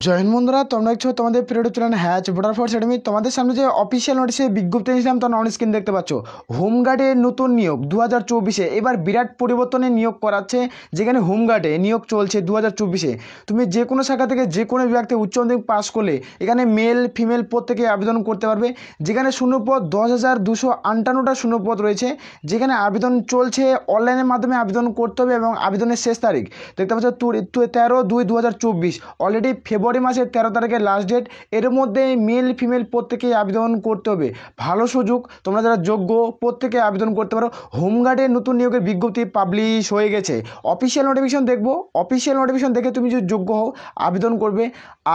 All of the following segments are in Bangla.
জয় হিন্দ বন্ধুরা, তোমরা দেখছো তোমাদের প্রিয় চ্যানেল হ্যাচ বর্ডার ফোর্স একাডেমি। তোমাদের সামনে যে অফিসিয়াল নোটিশে বিজ্ঞপ্তি দিয়েছিলাম তোমরা অন স্ক্রিন দেখতে পাচ্ছ। হোমগার্ডের নতুন নিয়োগ 2024-এ এবার বিরাট পরিবর্তনে নিয়োগ করাচ্ছে, যেখানে হোমগার্ডে নিয়োগ চলছে 2024-এ। তুমি যে কোনো শাখা থেকে যে কোনো বিভাগ থেকে উচ্চ মাধ্যমিক পাস করলে এখানে মেল ফিমেল প্রত্যেকে আবেদন করতে পারবে। যেখানে শূন্যপদ 10,258টা শূন্যপদ রয়েছে, যেখানে আবেদন চলছে। অনলাইনের মাধ্যমে আবেদন করতে হবে এবং আবেদনের শেষ তারিখ দেখতে পাচ্ছ 13/2/2024। অলরেডি ফেব্রুয়ারি মাসের 13 তারিখের লাস্ট ডেট। এর মধ্যে মেল ফিমেল প্রত্যেকেই আবেদন করতে হবে। ভালো সুযোগ, তোমরা যারা যোগ্য প্রত্যেকে আবেদন করতে পারো। হোমগার্ডের নতুন নিয়োগের বিজ্ঞপ্তি পাবলিশ হয়ে গেছে। অফিসিয়াল নোটিফিকেশন দেখবো, অফিসিয়াল নোটিফিকেশন দেখে তুমি যদি যোগ্য হও আবেদন করবে।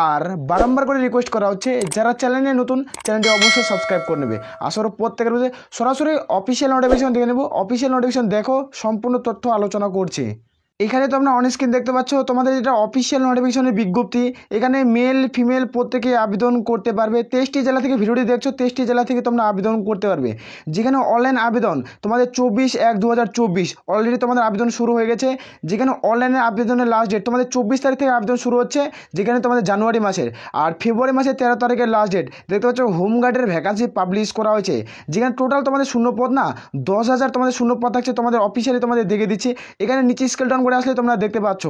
আর বারংবার করে রিকোয়েস্ট করা হচ্ছে, যারা চ্যানেলে নতুন চ্যানেলটি অবশ্যই সাবস্ক্রাইব করে নেবে। আসলে প্রত্যেকের মধ্যে সরাসরি অফিসিয়াল নোটিফিকেশন দেখে নেবো। অফিসিয়াল নোটিফিকেশন দেখো, সম্পূর্ণ তথ্য আলোচনা করছি। এখানে তোমরা অন স্ক্রিন দেখতে পাচ্ছ তোমাদের যেটা অফিসিয়াল নোটিফিকেশনের বিজ্ঞপ্তি। এখানে মেল ফিমেল প্রত্যেকে আবেদন করতে পারবে। 23টি জেলা থেকে ভিডিওটি দেখছো, 23টি জেলা থেকে তোমরা আবেদন করতে পারবে। যেখানে অনলাইন আবেদন তোমাদের 24/1/2024 অলরেডি তোমাদের আবেদন শুরু হয়ে গেছে। যেখানে অনলাইনের আবেদনের লাস্ট ডেট তোমাদের 24 তারিখ থেকে আবেদন শুরু হচ্ছে, যেখানে তোমাদের জানুয়ারি মাসের। আর ফেব্রুয়ারি মাসের 13 তারিখের লাস্ট ডেট দেখতে পাচ্ছ। হোমগার্ডের ভ্যাকান্সি পাবলিশ করা হয়েছে, যেখানে টোটাল তোমাদের শূন্যপদ না 10,000 তোমাদের শূন্যপদ থাকছে। তোমাদের অফিসিয়ালি তোমাদের দেখে দিচ্ছি। এখানে নিচে স্কেল ডাউন করে আসলে তোমরা দেখতে পাচ্ছ,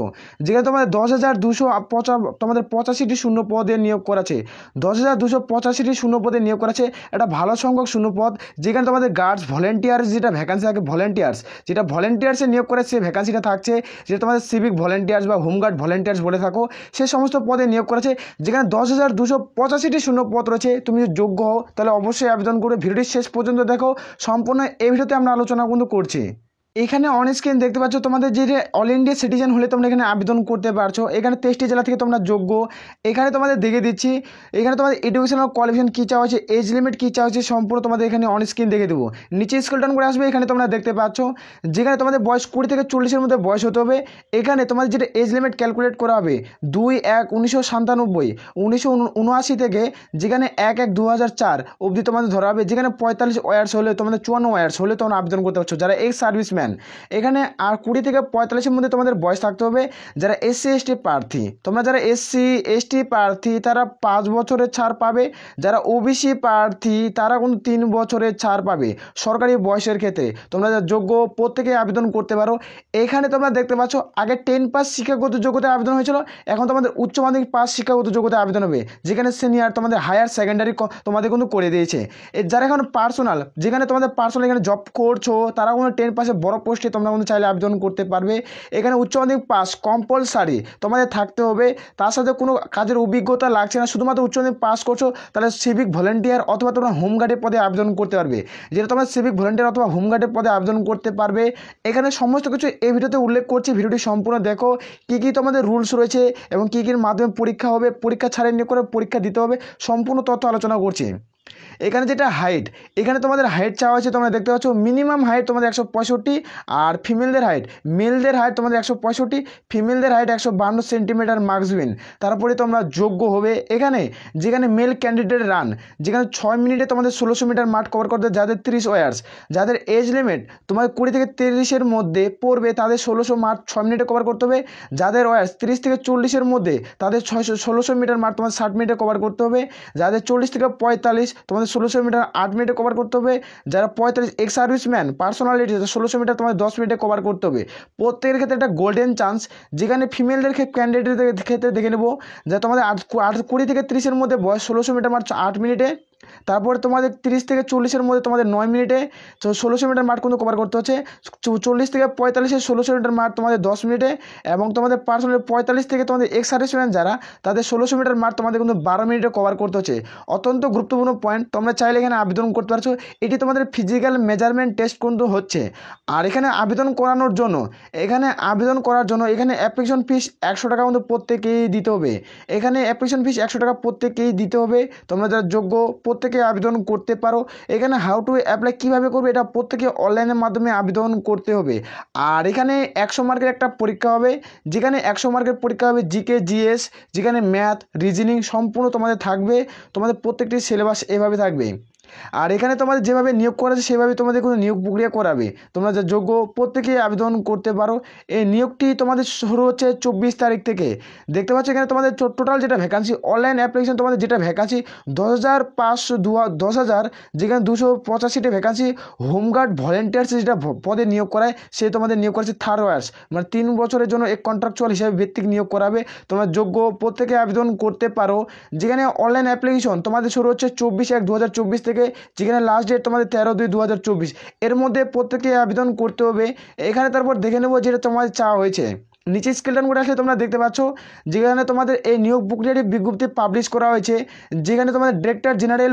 যেখানে তোমাদের 10,250 তোমাদের 85টি শূন্য পদে নিয়োগ করেছে। 10,285টি শূন্য পদে নিয়োগ করেছে। একটা ভালো সংখ্যক শূন্য পদ, যেখানে তোমাদের গার্ডস ভলেন্টিয়ার্স যেটা ভ্যাকান্সি থাকে, যেটা ভলেন্টিয়ার্সে নিয়োগ করে সে ভ্যাকান্সিটা থাকছে। যেটা তোমাদের সিভিক ভলেন্টিয়ার্স বা হোমগার্ড ভলেন্টিয়ার্স বলে থাকো, সে সমস্ত পদে নিয়োগ করেছে। যেখানে 10,285টি শূন্য পদ রয়েছে। তুমি যদি যোগ্য হও তাহলে অবশ্যই আবেদন করে ভিডিওটি শেষ পর্যন্ত দেখো। সম্পূর্ণ এই ভিডিওতে আমরা আলোচনা কিন্তু করছি। এখানে অন স্ক্রিন দেখতে পাচ্ছ তোমাদের যে অল ইন্ডিয়া সিটিজেন হলে তোমরা এখানে আবেদন করতে পারছো। এখানে 23টি জেলা থেকে তোমরা যোগ্য। এখানে তোমাদের দেখে দিচ্ছি, এখানে তোমাদের এডুকেশনাল কোয়ালিফিকেশন কী চাওয়া হচ্ছে, এজ লিমিট কী চাওয়া হচ্ছে, সম্পূর্ণ তোমাদের এখানে অন স্ক্রিন দেখে দেবো। নিচে স্ক্রল ডাউন করে আসবে, এখানে তোমরা দেখতে পাচ্ছ যেখানে তোমাদের বয়স 20 থেকে 40-এর মধ্যে বয়স হতে হবে। এখানে তোমাদের যেটা এজ লিমিট ক্যালকুলেট করা হবে 2/1/1997, 1979 থেকে যেখানে 1/1/2004 অবধি তোমাদের ধরা হবে। যেখানে 45 ওয়ার্স হলে তোমাদের 54 ওয়ার্স হলে তোমরা আবেদন করতে পারছো, যারা এক্স সার্ভিসম্যান। এখানে আর 20 থেকে 45-এর মধ্যে তোমাদের বয়স থাকতে হবে। যারা SC ST প্রার্থী, তোমরা যারা SC ST প্রার্থী তারা 5 বছরের ছাড় পাবে। যারা OBC প্রার্থী তারা কিন্তু 3 বছরের ছাড় পাবে সরকারি বয়সের ক্ষেত্রে। তোমরা যারা যোগ্য প্রত্যেকে আবেদন করতে পারো। এখানে তোমরা দেখতে পাচ্ছ আগে 10 পাস শিক্ষাগত যোগ্যতায় আবেদন হয়েছিল, এখন তোমাদের উচ্চ মাধ্যমিক পাস শিক্ষাগত যোগ্যতায় আবেদন হবে। যেখানে সিনিয়র তোমাদের হায়ার সেকেন্ডারি তোমাদের কিন্তু করে দিয়েছে। যারা এখন পার্সোনাল, যেখানে তোমাদের পার্সোনাল এখানে জব করছো, তারা কোনো 10 পাসে বড় পোস্টে তোমরা কিন্তু চাইলে আবেদন করতে পারবে। এখানে উচ্চ মাধ্যমিক পাস কম্পালসারি তোমাদের থাকতে হবে। তার সাথে কোনো কাজের অভিজ্ঞতা লাগছে না, শুধুমাত্র উচ্চ মাধ্যমিক পাস করছো তাহলে সিভিক ভলেন্টিয়ার অথবা তোমরা হোমগার্ডের পদে আবেদন করতে পারবে। যেটা তোমরা সিভিক ভলেন্টিয়ার অথবা হোমগার্ডের পদে আবেদন করতে পারবে। এখানে সমস্ত কিছু এই ভিডিওতে উল্লেখ করছি, ভিডিওটি সম্পূর্ণ দেখো। কী কী তোমাদের রুলস রয়েছে এবং কী কীর মাধ্যমে পরীক্ষা হবে, পরীক্ষা ছাড়িয়ে নিয়ে করে পরীক্ষা দিতে হবে, সম্পূর্ণ তথ্য আলোচনা করছি। এখানে যেটা হাইট, এখানে তোমাদের হাইট চাওয়া হয়েছে, তোমরা দেখতে পাচ্ছ মিনিমাম হাইট তোমাদের 165। আর ফিমেলদের হাইট, মেলদের হাইট তোমাদের 165, ফিমেলদের হাইট 152 সেন্টিমিটার মার্কসবিন। তারপরে তোমরা যোগ্য হবে। এখানে যেখানে মেল ক্যান্ডিডেট রান, যেখানে 6 মিনিটে তোমাদের 1600 মিটার মাঠ কভার করতে, যাদের 30 ওয়ার্স, যাদের এজ লিমিট তোমাদের 20 থেকে 30-এর মধ্যে পড়বে তাদের 1600 মাঠ 6 মিনিটে কভার করতে হবে। যাদের ওয়ার্স 30 থেকে 40-এর মধ্যে তাদের 1600 মিটার মাঠ তোমাদের 60 মিনিটে কভার করতে হবে। যাদের 40 থেকে 45 তোমাদের 1600 মিটার 8 মিনিটে কভার করতে হবে। যারা 45 এক্স সার্ভিসম্যান পার্সোনালিটি 1600 মিটার তোমাদের 10 মিনিটে কভার করতে হবে। প্রত্যেকের ক্ষেত্রে একটা গোল্ডেন চান্স। যেখানে ফিমেলদের ক্যান্ডিডেটদের ক্ষেত্রে দেখে নেব, যা তোমাদের 20 থেকে 30-এর মধ্যে বয়স 1600 মিটার মাঠ 8 মিনিটে। তারপরে তোমাদের 30 থেকে 40-এর মধ্যে তোমাদের 9 মিনিটে 1600 মিটার মাঠ কিন্তু কভার করতে হচ্ছে। 40 থেকে 45-এর 1600 মিটার মাঠ তোমাদের 10 মিনিটে। এবং তোমাদের পার্সোনাল 45 থেকে তোমাদের এক্স সার্ভিসম্যান যারা, তাদের 1600 মিটার মাঠ তোমাদের কিন্তু 12 মিনিটে কভার করতে হচ্ছে। অত্যন্ত গুরুত্বপূর্ণ পয়েন্ট, তোমরা চাইলে এখানে আবেদন করতে পারছো। এটি তোমাদের ফিজিক্যাল মেজারমেন্ট টেস্ট কিন্তু হচ্ছে। আর এখানে আবেদন করার জন্য এখানে অ্যাপ্লিকেশন ফিস 100 টাকা কিন্তু প্রত্যেকেই দিতে হবে। এখানে অ্যাপ্লিকেশন ফিস 100 টাকা প্রত্যেকেই দিতে হবে। তোমরা যারা যোগ্য প্রত্যেকে আবেদন করতে পারো। এখানে হাউ টু অ্যাপ্লাই কীভাবে করবে, এটা প্রত্যেকে অনলাইনের মাধ্যমে আবেদন করতে হবে। আর এখানে 100 মার্কের একটা পরীক্ষা হবে, যেখানে 100 মার্কের পরীক্ষা হবে GK GS, যেখানে ম্যাথ রিজনিং সম্পূর্ণ তোমাদের থাকবে। তোমাদের প্রত্যেকটি সিলেবাস এভাবে থাকবে। আর এখানে তোমাদের যেভাবে নিয়োগ করা আছে সেভাবে তোমাদের কোনো নিয়োগ প্রক্রিয়া করাবে। তোমরা যা যোগ্য প্রত্যেকেই আবেদন করতে পারো। এই নিয়োগটি তোমাদের শুরু হচ্ছে 24 তারিখ থেকে। দেখতে পাচ্ছ এখানে তোমাদের টোটাল যেটা ভ্যাকান্সি অনলাইন অ্যাপ্লিকেশন তোমাদের যেটা ভ্যাকান্সি 10,000 যেখানে 285টি ভ্যাকান্সি হোমগার্ড ভলেন্টিয়ার্স যেটা পদে নিয়োগ করায় সে তোমাদের নিয়োগ করেছে 3 ইয়ার্স, মানে 3 বছরের জন্য এক কন্ট্রাকচুয়াল হিসাবে ভিত্তিক নিয়োগ করাবে। তোমরা যোগ্য প্রত্যেকে আবেদন করতে পারো। যেখানে অনলাইন অ্যাপ্লিকেশন তোমাদের শুরু হচ্ছে 24/1/2024 থেকে, যেখানে লাস্ট ডেট তোমাদের 13/2/2024। এর মধ্যে প্রত্যেকে আবেদন করতে হবে। এখানে তারপর দেখে নেবো যেটা তোমাদের চাওয়া হয়েছে। নিচে স্কেলডাউন করে আসলে তোমরা দেখতে পাচ্ছ যেখানে তোমাদের এই নিয়োগ প্রক্রিয়াটি বিজ্ঞপ্তি পাবলিশ করা হয়েছে। যেখানে তোমাদের ডিরেক্টর জেনারেল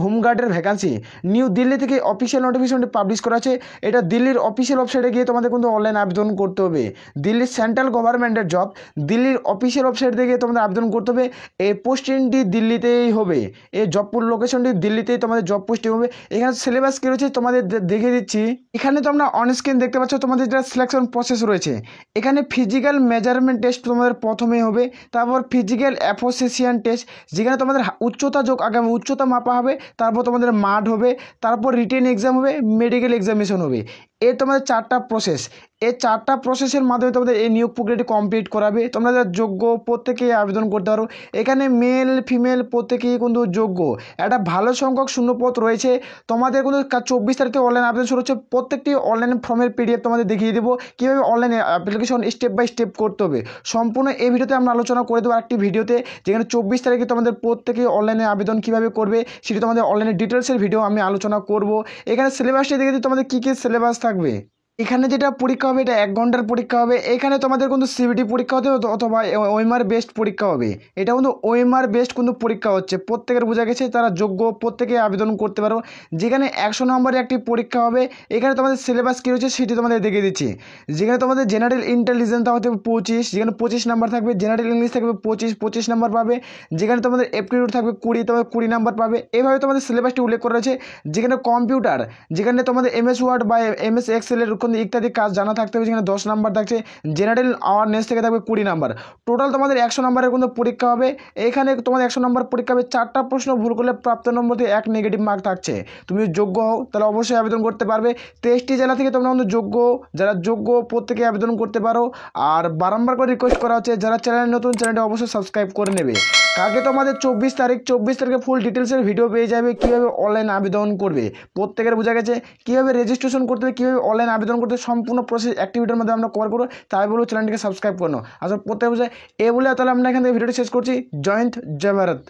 হোমগার্ডের ভ্যাকান্সি নিউ দিল্লি থেকে অফিসিয়াল নোটিফিকেশনটি পাবলিশ করা আছে। এটা দিল্লির অফিসিয়াল ওয়েবসাইটে গিয়ে তোমাদের কিন্তু অনলাইন আবেদন করতে হবে। দিল্লির সেন্ট্রাল গভর্নমেন্টের জব দিল্লির অফিসিয়াল ওয়েবসাইট থেকে তোমাদের আবেদন করতে হবে। এই পোস্টিংটি দিল্লিতেই হবে, এই জব লোকেশনটি দিল্লিতেই তোমাদের জব পোস্টিং হবে। এখানে সিলেবাস কী রয়েছে তোমাদের দেখিয়ে দিচ্ছি। এখানে তোমরা অন স্ক্রিন দেখতে পাচ্ছ তোমাদের যেটা সিলেকশন প্রসেস রয়েছে। এখানে ফিজিক্যাল মেজারমেন্ট টেস্ট তোমাদের প্রথমে হবে, তারপর ফিজিক্যাল অ্যাসোসিয়েশন টেস্ট যেখানে তোমাদের উচ্চতা আগামী উচ্চতা মাপা হবে, তারপর তোমাদের মাঠ হবে, তারপর রিটেন এক্সাম হবে, মেডিকেল এক্সামিনেশন হবে। এই তোমাদের 4টা প্রসেস। এই 4টা প্রসেসের মাধ্যমে তোমাদের এই নিয়োগ প্রক্রিয়াটি কমপ্লিট করাবে। তোমরা যারা যোগ্য প্রত্যেকেই আবেদন করতে পারো। এখানে মেল ফিমেল প্রত্যেকেই কিন্তু যোগ্য। একটা ভালো সংখ্যক শূন্যপদ রয়েছে। তোমাদের কিন্তু 24 তারিখে অনলাইন আবেদন শুরু হচ্ছে। প্রত্যেকটি অনলাইন ফর্মের PDF তোমাদের দেখিয়ে দেবো কীভাবে online application step by step করতে হবে। সম্পূর্ণ এই ভিডিওতে আমরা আলোচনা করে দেবো একটি ভিডিওতে, যেখানে 24 তারিখে তোমাদের প্রত্যেকেই অনলাইনে আবেদন কীভাবে করবে সেটি তোমাদের অনলাইনে ডিটেলসের ভিডিও আমি আলোচনা করব। এখানে সিলেবাসটি দেখে দিই তোমাদের কী কী সিলেবাস থাকবে। এখানে যেটা পরীক্ষা হবে এটা 1 ঘন্টার পরীক্ষা হবে। এখানে তোমাদের কিন্তু CBT পরীক্ষা হতে অথবা ওএমআর বেস্ট পরীক্ষা হবে। এটা কিন্তু ওএমআর বেস্ট কিন্তু পরীক্ষা হচ্ছে। প্রত্যেকের বোঝা গেছে তারা যোগ্য প্রত্যেকে আবেদন করতে পারো। যেখানে 100 নম্বরের একটি পরীক্ষা হবে। এখানে তোমাদের সিলেবাস কী রয়েছে সেটি তোমাদের দেখিয়ে দিচ্ছি। যেখানে তোমাদের জেনারেল ইন্টেলিজেন্স হতে 25, যেখানে 25 নাম্বার থাকবে। জেনারেল ইংলিশ থাকবে 25 নাম্বার পাবে। যেখানে তোমাদের অ্যাপটিটিউড থাকবে 20, তোমাদের 20 নাম্বার পাবে। এভাবে তোমাদের সিলেবাসটি উল্লেখ করা রয়েছে। যেখানে কম্পিউটার, যেখানে তোমাদের MS ওয়ার্ড বা MS এক্সেলের ইত্যাদি কাজ জানা থাকতে হবে, যেখানে 10 নাম্বার থাকছে। জেনারেল অ্যাওয়ারনেস থেকে থাকবে 20 নাম্বার। টোটাল তোমাদের 100 নাম্বারের কিন্তু পরীক্ষা হবে। এখানে তোমাদের 100 নাম্বার পরীক্ষা হবে। 4টা প্রশ্ন ভুল করলে প্রাপ্ত নম্বর থেকে 1 নেগেটিভ মার্ক থাকছে। তুমি যোগ্য হও তাহলে অবশ্যই আবেদন করতে পারবে। 23টি জেলা থেকে তোমরা কিন্তু যোগ্য, যারা যোগ্য প্রত্যেকে আবেদন করতে পারো। আর বারংবার করে রিকোয়েস্ট করা হচ্ছে যারা চ্যানেল নতুন চ্যানেলটা অবশ্যই সাবস্ক্রাইব করে নেবে। কালকে তোমাদের 24 তারিখে ফুল ডিটেলসের ভিডিও পেয়ে যাবে কীভাবে অনলাইন আবেদন করবে। প্রত্যেকের বোঝা গেছে কীভাবে রেজিস্ট্রেশন করতে হবে, কীভাবে অনলাইন আবেদন করতে সম্পূর্ণ প্রসেস অ্যাক্টিভিটির মধ্যে আমরা কভার করবো। তাই বলবো চ্যানেলটিকে সাবস্ক্রাইব করো। আসলে প্রত্যেক বোঝায় এ বলে তাহলে আমরা এখান থেকে ভিডিওটি শেষ করছি। জয় হিন্দ, জয় ভারত।